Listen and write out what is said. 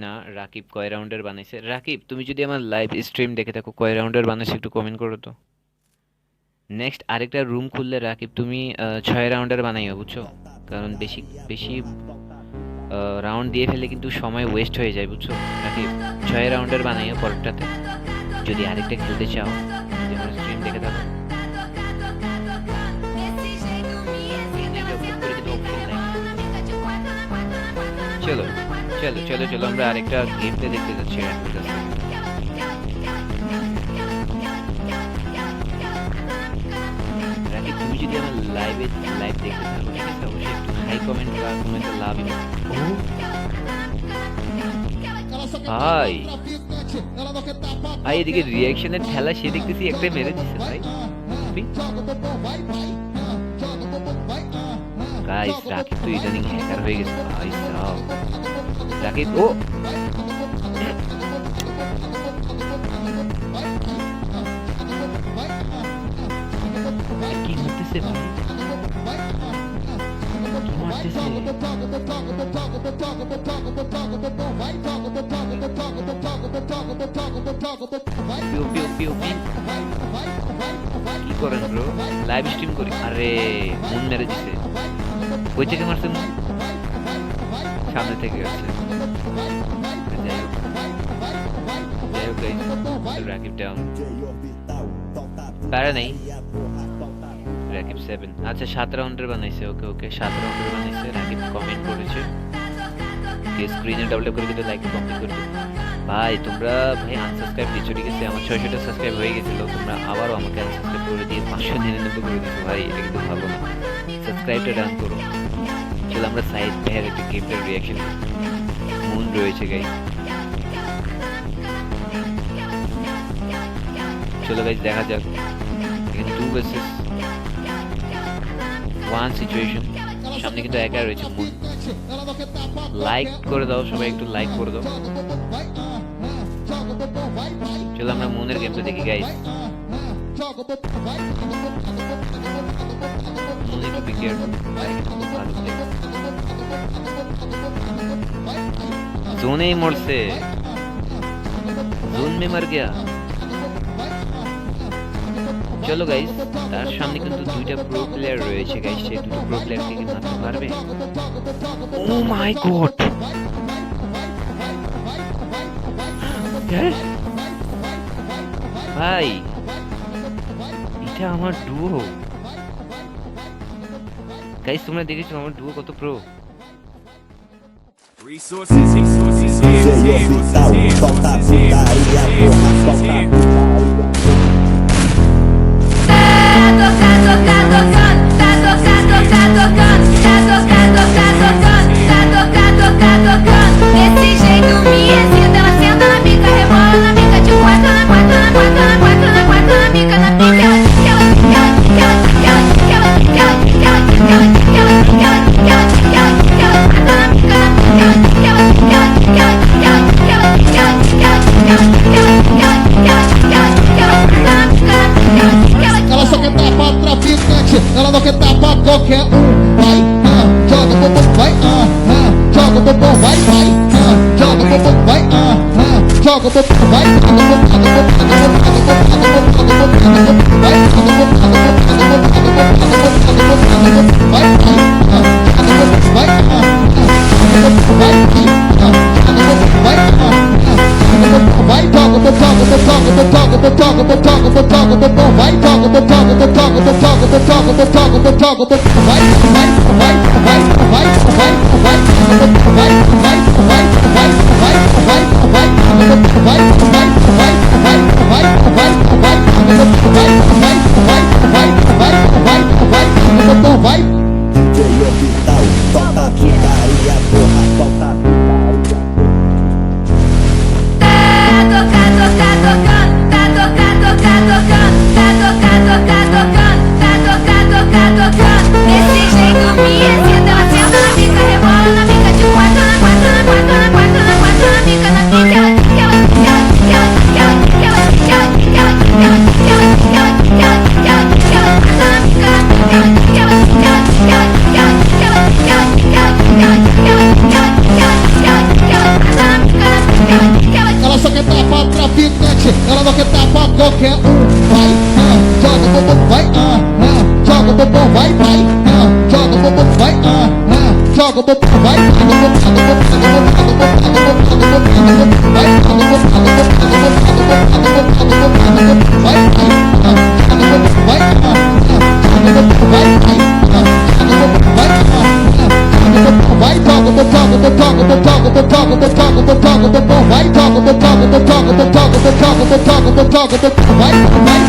না রাকিব কয় রাউন্ডের বানাইছে। রাকিব তুমি যদি আমার লাইভ স্ট্রিম দেখে থাকো কয় রাউন্ডের বানাইছে একটু কমেন্ট করো তো। নেক্সট আরেকটা রুম খুললে রাকিব তুমি 6 রাউন্ডের বানাইও বুঝছো, কারণ বেশি বেশি রাউন্ড দিয়ে ফেলে কিন্তু সময় ওয়েস্ট হয়ে যায় বুঝছো। রাকিব 6 রাউন্ডের বানাইও পরেরটাতে, যদি আরেকটা খেলতে চাও, যদি আমার স্ট্রিম দেখে থাকো। চলো চলো চলো চলো আমরা আরেকটা গেম প্লে দেখতে যাচ্ছি রাকিবের কাছে। রাকিব তুমি যদি আমার লাইভ দেখতে থাকো ঠিক আছে, অবশ্যই একটু হাই কমেন্ট বা কোনো একটা লাভ ইমোট। ভাই ভাই এদিকে রিয়াকশনের ঠেলা সে দেখতেছি একটা মেরে দিছে ভাই। গাইস রাকিব তো ইদানিং হ্যাকার হয়ে গেছে ভাই সাব। রাকিব ও কি হতেছে ভাই, কি মারতেছে? ওপি ওপি ওপি কি করেন ব্রো? লাইভ স্ট্রিম করি। আরে মুন মেরে দিছে। কই থেকে মারছে মুন? সামনে থেকে আসছে। যাই হোক যাই হোক গাইস, রাকিব ডাউন, প্যারা নেই। রাকিব 7 আচ্ছা 7 রাউন্ডের বানাইছে। ওকে ওকে 7 রাউন্ডের বানাইছে। রাকিব কমেন্ট করেছে, কে স্ক্রিনে ডাবল ট্যাপ করে দিতে লাইক কমেন্ট করে দিও। ভাই তোমরা ভাই আনসাবস্ক্রাইব দিচ্ছ ঠিক আছে, আমার 600টা সাবস্ক্রাইব হয়ে গেছিল, তোমরা আবারও আমাকে আনসাবস্ক্রাইব করে দিয়ে 599 করে দিচ্ছ ভাই, এটা কিন্তু ভালো না। সাবস্ক্রাইবটা ডান করো। চলো আমরা সাইড ভাইয়ের একটা গেমটার রিয়াকশন। মুন রয়েছে গাইস, চলো গাইস দেখা যাক। এখানে 2 ভার্সেস 1 সিচুয়েশন। সামনে কিন্তু একা রয়েছে মুন। লাইক করে দাও সবাই, একটু লাইক করে দাও। চলো আমরা মুনের গেমটা দেখি গাইস। মুন একটু বি কেয়ারফুল, ভালো প্লে। জোনেই মরছে, জোন মে মার গয়া। চলো গাইস, তার সামনে কিন্তু 2টা প্রো প্লেয়ার রয়েছে গাইস, সেই 2টো প্রো প্লেয়ারকে কি মারতে পারবে? ও মাই গড, ভাই এটা আমার ডুও। গাইস তোমরা দেখেছো আমার ডুও কত pro? Resources, resources, Desse jeito me excita, ela senta na pica, rebola na pica, de quatro na quatro na quatro na quatro na quatro na pica na pica. Ela só quer tapar traficante, ela não quer tapar qualquer Vai, joga o bumbum, vai, joga o bumbum, vai, joga o bumbum, vai, joga o bumbum, vai, Desse jeito me excita, ela senta na pica, rebola na pica, de quatro na quatro na quatro na quatro na quatro na pica na pica. beat, ela não quer dar pra qualquer vai, joga bumbum, vai, joga o bumbum, vai, joga o bumbum, vai, joga o bumbum, vai, vai,